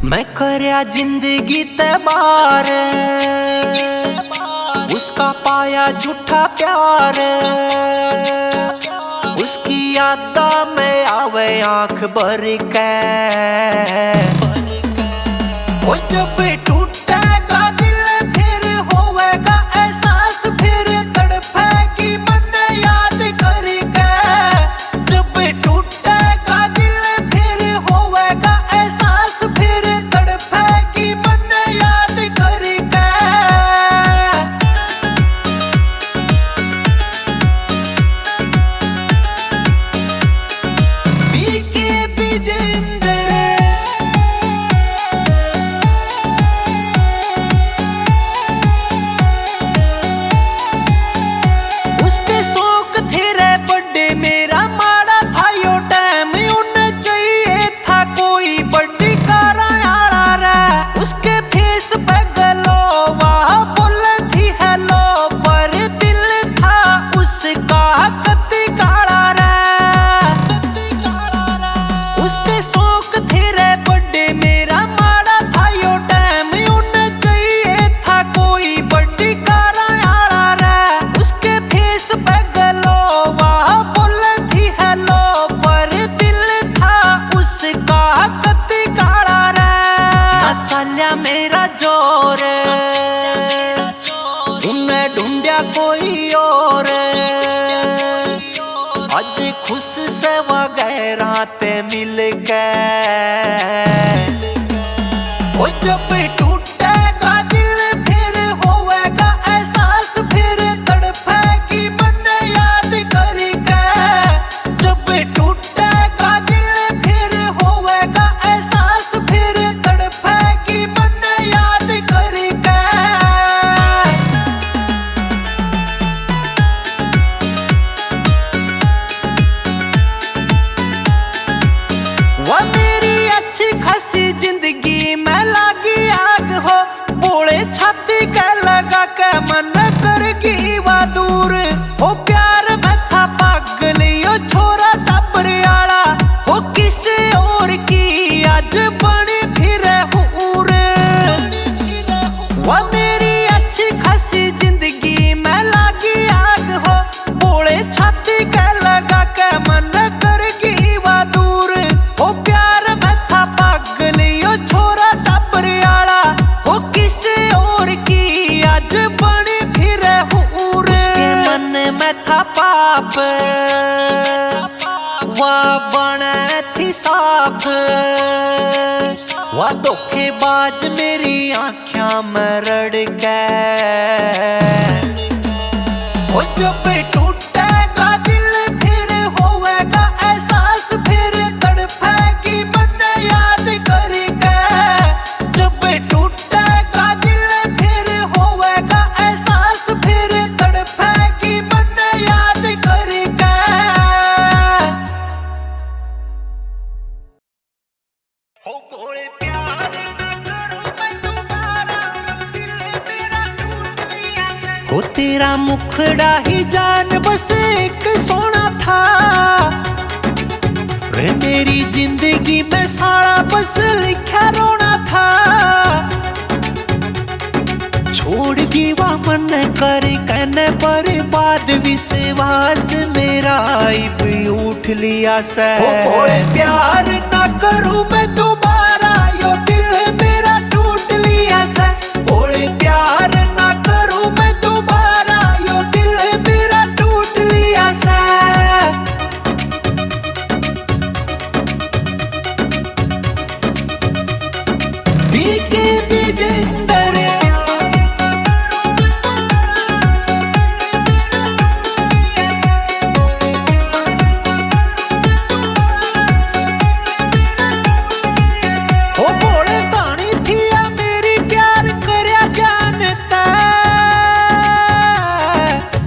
मैं करया जिंदगी ते बार, उसका पाया झूठा प्यार। उसकी यादा में आवे आंख भर के। वो जब टूटेगा दिल फिर होवेगा एहसास, फिर तड़पेगी मन याद करके। जब टूटेगा दिल फिर होवेगा एहसास, फिर तड़पेगी मन याद करके। बीके विजेंद्र मेरा जोर, उन्हें ढूंढा कोई और। आज खुश से वगैरह ते मिल के। वो जब टूटेगा दिल फिर होवेगा एहसास, फिर तड़पेगी मन याद करके। जब टूटेगा दिल फिर होवेगा एहसास, फिर तड़पेगी मन याद करके। वो मेरी अच्छी खासी जिंदगी में लागी आग हो। बोले छाती के लगा के मन करगी वा दूर हो। प्यार में था पागल यो छोरा टापरियाला हो। किसी और की आज बनी फिरे हूर। वो मेरी अच्छी खासी जिंदगी में लागी आग हो। बोले छाती के लगा के मन करगी वा दूर हो। प्यार में था पागल यो छोरा टापरियाला हो। किसी और की आज बनी फिरे हूर। उसके मन में था पाप, वह बने थी साफ। वह धोखेबाज मेरी आँखों में रड़ के। वो जब टूटेगा दिल फिर होवेगा एहसास, फिर तड़पेगी मन याद करके। जब टूटेगा दिल फिर होवेगा एहसास, फिर तड़पेगी मन याद करके। हो बोले प्यार ना करूं मैं दोबारा, दिल मेरा टूट गया से। हो तेरा मुखड़ा ही जान बस एक सोना था। रे मेरी जिंदगी में सारा बस लिखा रोना था। छोड़ गीवा मन कर कहने पर बाद विश्वास मेरा इब उठ लिया से। हो बोले प्यार ना करूं मैं दोबारा, यो दिल मेरा टूट लिया से। बोले प्यार ना करूं मैं दोबारा, यो दिल मेरा टूट लिया से। बीके विजेंद्र हो बोले कहानी थी या मेरी प्यार करया जानता।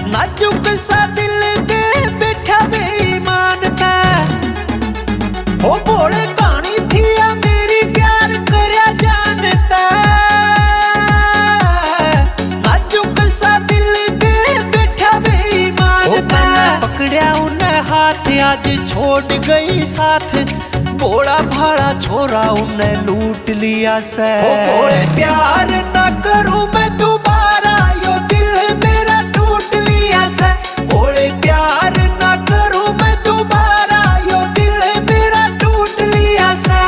नाजुक सा दिल दे बैठा बेईमानता। हो बोले कहानी थी या मेरी प्यार करया जानता। नाजुक सा दिल दे बैठा बेईमानता। पकड़या उन्हें हाथ आज छोड़ गई साथ। भोला भाला छोरा उन्हें लूट लिया से। भोले प्यार ना करूं मैं दोबारा, यो दिल मेरा टूट लिया से। भोले प्यार ना करूं मैं दोबारा, यो दिल मेरा टूट लिया से।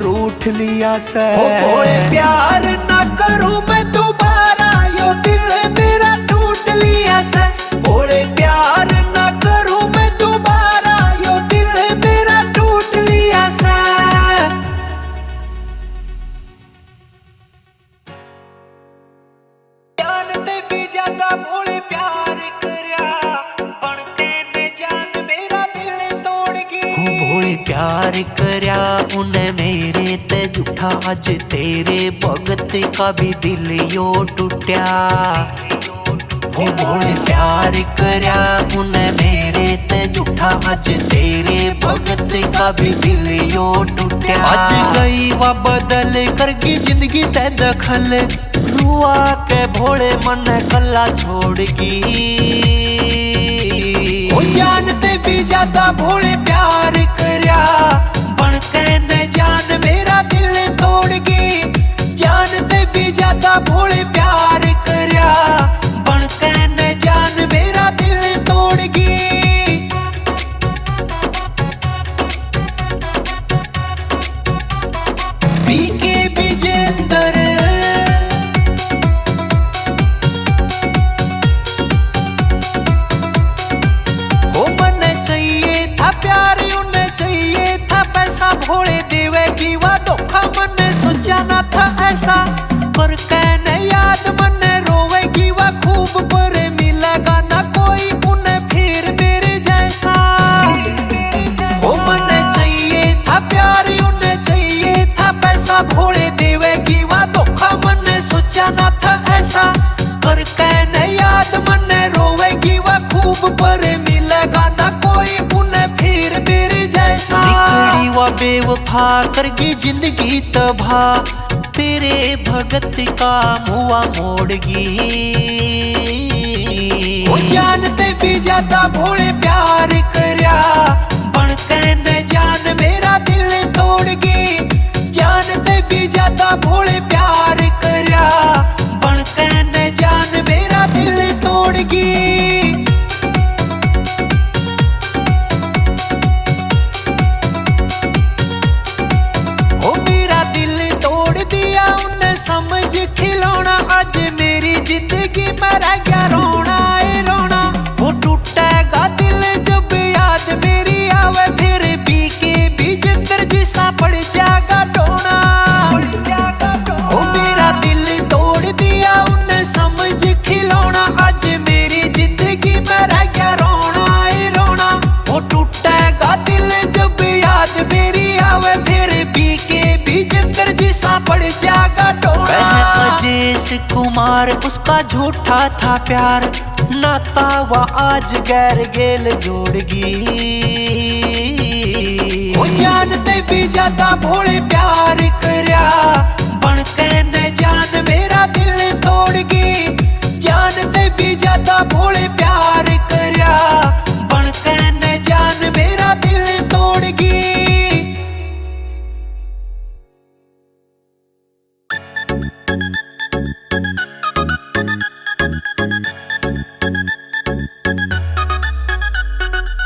रूठ लिया से। भोले प्यार ना करूं मैं दोबारा, यो दिल मेरा टूट लिया से। भोले प्यार ना करूं मैं दोबारा, यो दिल मेरा टूट लिया से। जानते भी ज्यादा भोले प्यार करया, बनके ने जान मेरा दिल तोड़ गई। भोले प्यार करया उन्हें मेरे ते झूठा, आज तेरे भगत का भी दिल यो टूटा। वो भोले प्यार करया उन्हें मेरे ते झूठा, आज तेरे भगत का भी दिल यो टूटा। आज गई वा बदल करके जिंदगी ते दखल, रुआ के भोले मन कल्ला छोड़गी। वो जानते भी ज्यादा भोले प्यार करया, बनके न जान मेरा दिल तोड़ गई। जानते भी ज्यादा भोले प्यार करया, बनके न जान मेरा दिल तोड़ गई। बीके विजेंदर हो, मने चाहिए था प्यार, उन्हें चाहिए था पैसा। भोले देवेगी वा धोखा, मने सोचा ना था ऐसा। पर कहने याद मने रोवेगी वा खूब, पर मिलेगा ना कोई उन्हें फिर मेरे जैसा। ओ मने चाहिए था प्यार, उन्हें चाहिए था पैसा। भोले देवेगी वा धोखा, मने सोचा ना था ऐसा। पर कहने याद मने रोवेगी वा खूब, पर मिलेगा ना कोई उन्हें फिर मेरे जैसा। निकली वा बेवफा करगी जिंदगी तबाह, तेरे भगत का मुआ मोड़गी। वो जानते भी ज्यादा भोले प्यार करया, बनके न जान मेरा दिल तोड़गी। जानते भी ज्यादा भोले प्यार करया, बनके न जान मेरा दिल तोड़गी। समझ खिलौना, आज मेरी जिंदगी में रह गया रोना ए रोना। वो टूटेगा दिल जब याद मेरी आवे, फिर बीके विजेंदर जिसा पड़ जाएगा टोना। ओ मेरा दिल तोड़ दिया उन्हें समझ खिलौना, आज मेरी जिंदगी में रह गया रोना ए रोना। वो टूटेगा दिल जब याद मेरी आवे, फिर बीके विजेंदर जिसा पड़ जाएगा टोना। अजेश कुमार उसका झूठा था प्यार, नाता वा आज गैर गेल जोड़गी। वो जानते भी ज्यादा भोले प्यार करया, बनके न जान मेरा दिल तोड़गी। जानते भी ज्यादा भोले प्यार करया, बनके न जान मेरा दिल तोड़गी।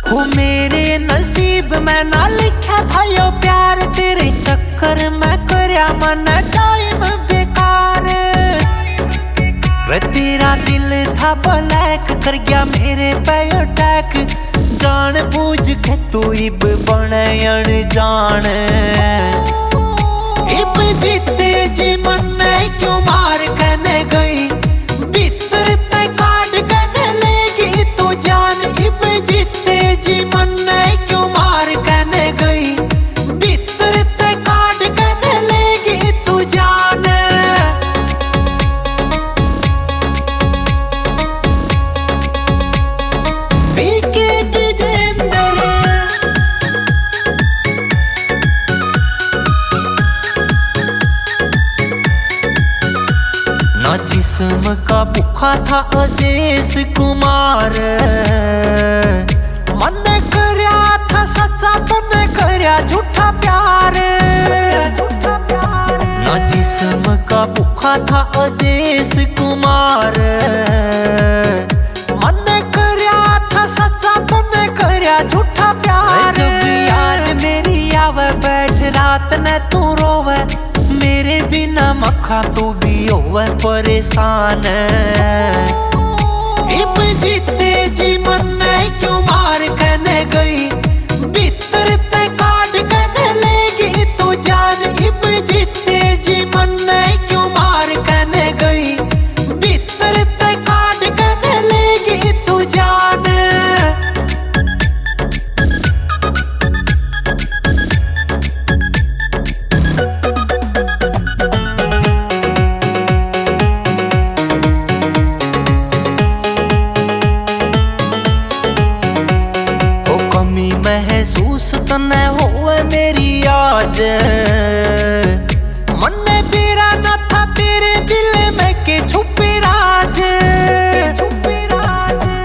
वो मेरे नसीब में ना लिखा था यो प्यार, तेरे चक्कर में करया मन टाइम बेकार। रे तेरा दिल था ब्लैक, कर गया मेरे पे अटैक। जान बूझ के तू इब बने अनजान। जीते जी मन क्यों मार कने गई, भीतर ते काट कने लेगी तू जान। इब जीते जी मन क्यों मार कने गई, भीतर ते काट कने लेगी तू जान। बीके विजेंदर ना जिस्म का भूखा था अजेश कुमार, मन करया था सच्चा तने करया झूठा प्यार। ना जिस्म का भूखा था अजेश कुमार, मन करया था सच्चा तने करया झूठा प्यार। जब याद मेरी आवे बैठ रात ने तू रोवे, मेरे बिना मखा तू भी होवे परेशान। इब जीते जी मन क्यों मार कने गई, भीतर ते काट कने लेगी तू जान। इब जीते जी मन क्यों मार कने गई, भीतर ते काट कने लेगी तू जान। महसूस तने होवे मेरी आज, मन तेरा न था तेरे दिल में के छुपे राज।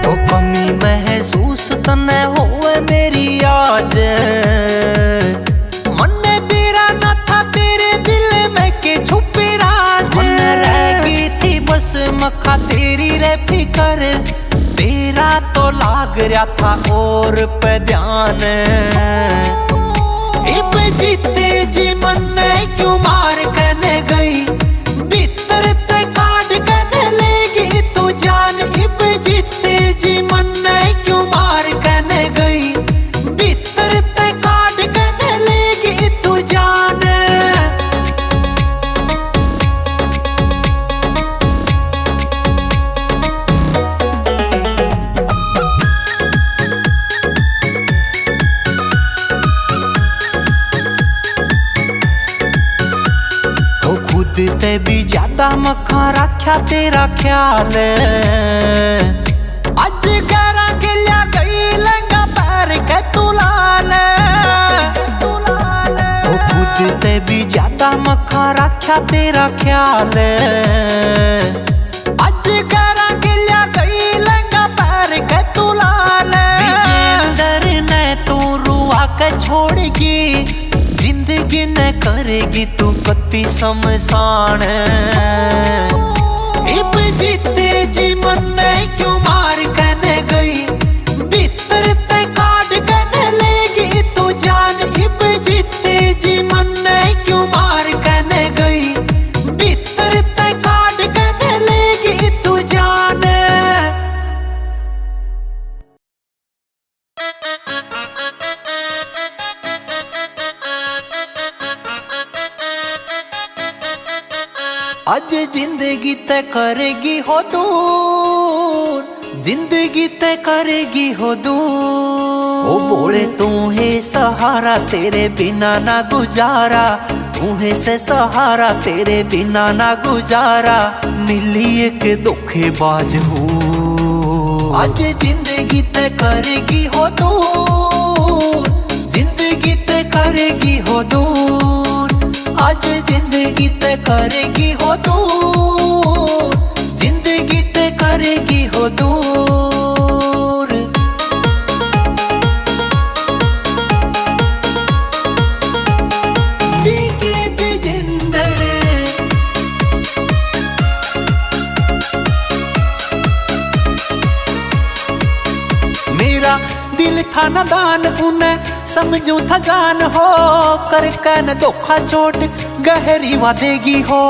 ओ कमी महसूस तने होवे मेरी आज, मन तेरा न था तेरे दिल में के छुपे राज। मन रह गई थी बस मखा तेरी रे फिकर, तेरा तो लाग रहा था और पे ध्यान। इब जीते जी मन क्यों मार कने गई, भीतर ते काट कने लेगी तू जान। इब जीते जी मन क्यों मार कने गई, भीतर ते काट कने लेगी तू जान। ते भी ज्यादा मखा रखा तेरा ख्याल, अज करा गिल्या गई लंगा पैर के तू लाल। ओ खुद ते भी ज्यादा मखा रखा तेरा ख्याल, अज करा गिल्या गई लंगा पैर के तू लाल। विजेंदर ने तू रुआ के छोड़गी, जिंदगी न करेगी तू कत्ती शमशान। इब जीते जी मन क्यों मार कने गई, भीतर ते काट कने लेगी तू जान। इब जीते जी मन क्यों मार कने गई, भीतर ते काट कने लेगी तू जान। आज जिंदगी तय करेगी हो दूर, जिंदगी तय करेगी हो दूर। ओ बोले तू है सहारा तेरे बिना ना गुजारा, तू है से सहारा तेरे बिना ना गुजारा। मिली एक धोखेबाज हो, आज जिंदगी तय करेगी हो दूर, जिंदगी तय करेगी हो दूर। आज जिंदगी तय करेगी हो दूर, जिंदगी तय करेगी हो दूर। बीके विजेंदर मेरा दिल था नादान, उन्हें समझू था जान हो। कर कैन धोखा चोट गहरी वादेगी हो,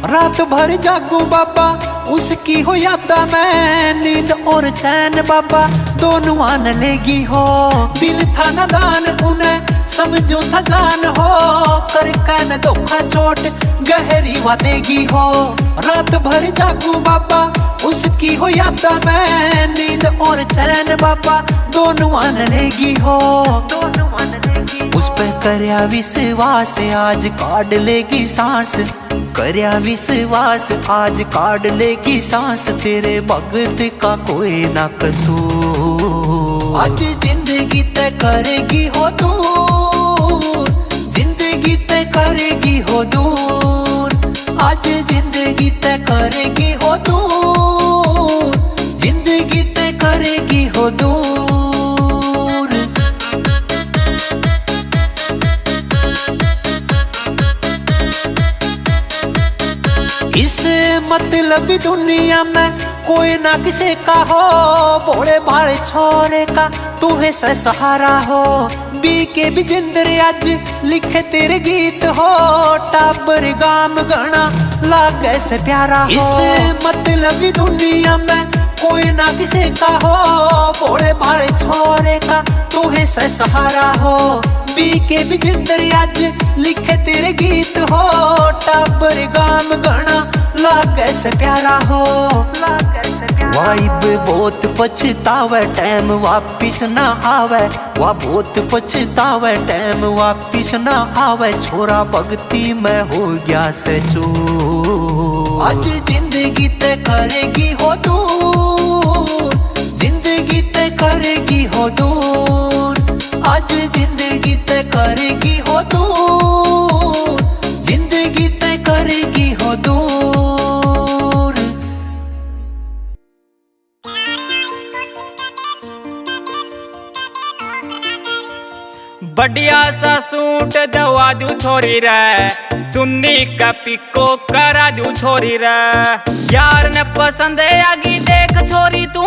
रात भर जागू बाबा उसकी हो यादा मैं। नींद और चैन बाबा दोनों आन लेगी हो। दिल था नादान, उन्हें समझो थकान हो कर कैन धोखा चोट गहरी वादेगी हो। रात भर जागू बाबा उसकी हो याद में, नींद और चैन बाबा दोनों आन लेगी हो। उस पे करया विश्वास आज काट लेगी सांस, करया विश्वास आज काट लेगी सांस, तेरे भगत का कोई ना कसूर। आज जिंदगी तय करेगी हो दूर, जिंदगी तय करेगी हो दूर, आज जिंदगी तय करेगी हो दूर, जिंदगी तय करेगी हो दूर। इस मतलबी दुनिया में कोई ना किसी का हो, भोले भाले छोरे का तू है सहारा हो। बी के विजेंद्र आज लिखे तेरे गीत हो, टाबर गाम गणा लागे से प्यारा हो। इस मतलबी दुनिया में कोई ना किसी का हो, भोले भाले छोरे का तू है सहारा हो। बी के विजेंद्र आज लिखे तेरे गीत हो, टाबर गाम गणा लागे से प्यारा हो। वाइब बहुत पछतावे टाइम वापिस ना आवे, वह बहुत पछतावे टाइम वापिस ना आवे, छोरा भक्ति में हो गया से चूर। आज जिंदगी तय करेगी हो दूर, जिंदगी तय करेगी हो दूर, आज जिंदगी तय करेगी हो दूर, जिंदगी तय करेगी हो दूर। बढ़िया सा सूट दवा दू छोरी रे, चुन्नी का पिको करा दू छोरी रे। यार ने पसंद आगी देख छोरी तू,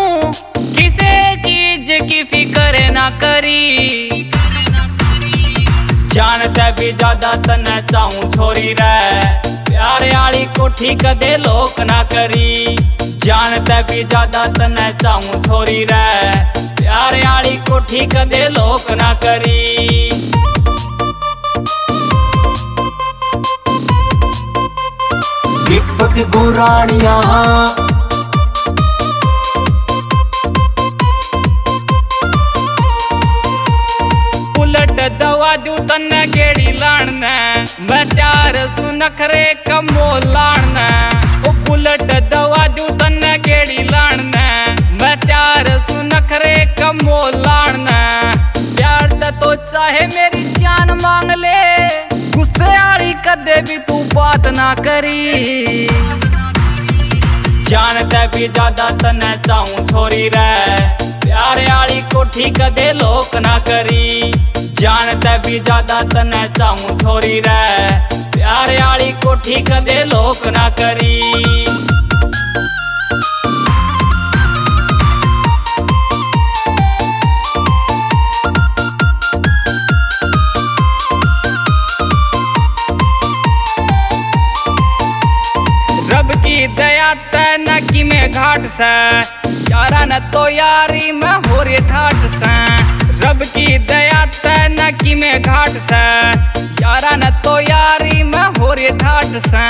किसे चीज की फिक्र ना करी। जानते भी ज्यादा तने चाहूं छोरी रे, प्यार आली कोठी कदे लोक ना करी। जानते भी ज्यादा तने चाहूं छोरी रे, प्यार आली कोठी कदे लोक ना करी। दीपक गुरानिया उलट दवा दू तन्ने केड़ी लाणने, मैं त्यार सु नखरे कमो लाणने। उलट दवा दू तन्ने केड़ी लाणने, मैं त्यार सु नखरे कमो लाणने। प्यार तो चाहे मेरी जान मांग ले, गुस्से आली कदे भी तू बात ना करी। जानते भी ज्यादा तने चाहूं छोरी रे, प्यार आली कोठी कदे लोक ना करी। जानते भी ज्यादा तने चाहूं छोरी रे, प्यार आली कोठी कदे लोक ना करी। रब की दया तय न की में घाट से, यारा न तो यारी में हो रे ठाट से। रब की दया तय न की में घाट से, यारा न तो यारी में हो रे ठाट से।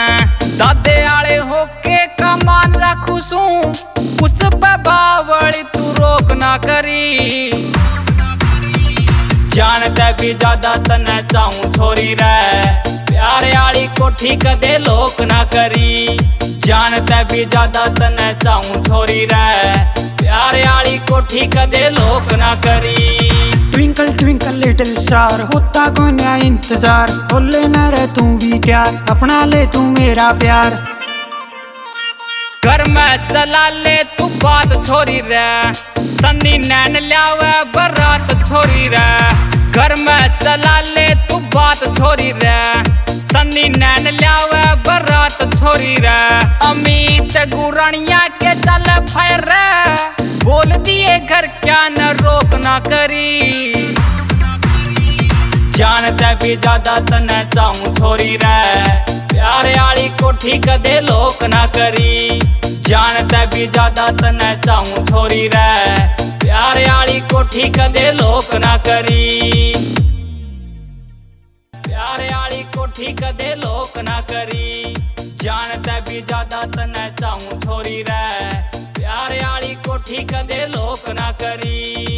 दादे आले होके कमान रखू सू, उस पे बावली तू रोक ना करी। जानते भी ज्यादा तने चाहूं छोरी रे, प्यार आली कोठी कदे लोक ना करी। जानते भी ज्यादा तने चाहूं छोरी रे, प्यार आली कोठी कदे लोक ना करी। ट्विंकल ट्विंकल लिटिल स्टार, होता कोई ना इंतजार, बोले न रे तू भी क्या, अपना ले तू मेरा प्यार। घर में चला ले तू बात छोरी रे, सन्नी नैन ल्यावे बरात छोरी रे। घर में चला ले तू बात छोरी रे, सन्नी नैन ल्यावे बरात छोरी रे। अमित गुरानिया के चल फैर रे, बोल दिए घर क्या न रोक ना करी। जानते भी ज्यादा तने चाहूं छोरी रे, प्यार आली कोठी कदे लोक ना करी। जानते भी ज्यादा तने चाहूं छोरी रे, प्यार आली कोठी कदे लोक ना करी। कोठी कदे लोक ना करी। जानते भी ज्यादा तने चाहूं छोरी रे, प्यार आली कोठी कदे लोक ना करी।